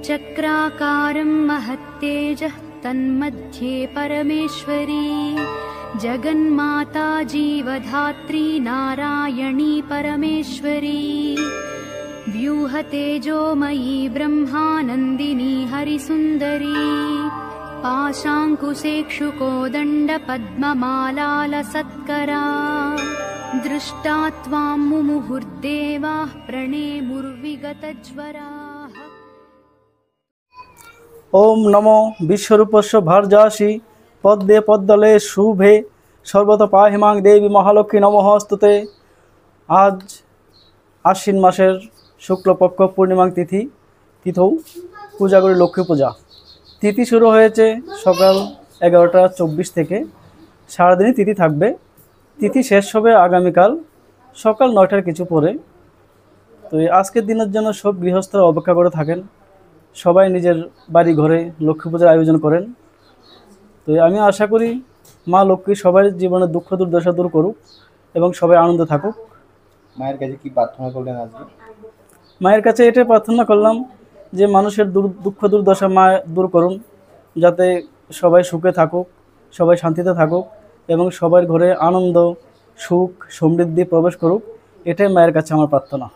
चक्राकारं महत्तेजः तन्मध्ये परमेश्वरी जगन्माता जीवधात्री नारायणी परमेश्वरी व्यूहतेजोमयी ब्रह्मानन्दिनी हरिसुन्दरी पाशाङ्कुशेक्षुकोदण्डपद्ममालालसत्करा दृष्टा त्वां मुमुहुर्देवाः प्रणेमुर्विगतज्वराः। ओम नमो विश्वरूपस्य भार्यासि पद्मे पद्मले शुभे सर्वत पाहिमां देवी महालक्ष्मी नमोस्तुते। आज आश्विन मासेर शुक्लपक्ष पूर्णिमा तिथि तिथौ पूजा करी लक्ष्मी पूजा। तिथि शुरू হয়েছে সকাল 11টা 24 থেকে সারাদিনই তিথি থাকবে। তিথি শেষ হবে আগামীকাল সকাল 9টার কিছু পরে। তো আজকের দিনের জন্য সব গৃহস্থরা অপেক্ষা করে থাকেন, সবাই নিজের বাড়ি ঘরে লক্ষ্মী পূজার আয়োজন করেন। তো আমি আশা করি মা লক্ষ্মী সবার জীবনের দুঃখ দুর্দশা দূর করুক এবং সবাই আনন্দে থাকুক। মায়ের কাছে কি প্রার্থনা করলেন আজকে? মায়ের কাছে এটাই প্রার্থনা করলাম যে মানুষের দুঃখ দুর্দশা মা দূর করুন, যাতে সবাই সুখে থাকুক, সবাই শান্তিতে থাকুক এবং সবার ঘরে আনন্দ সুখ সমৃদ্ধি প্রবেশ করুক। এটাই মায়ের কাছে আমার প্রার্থনা।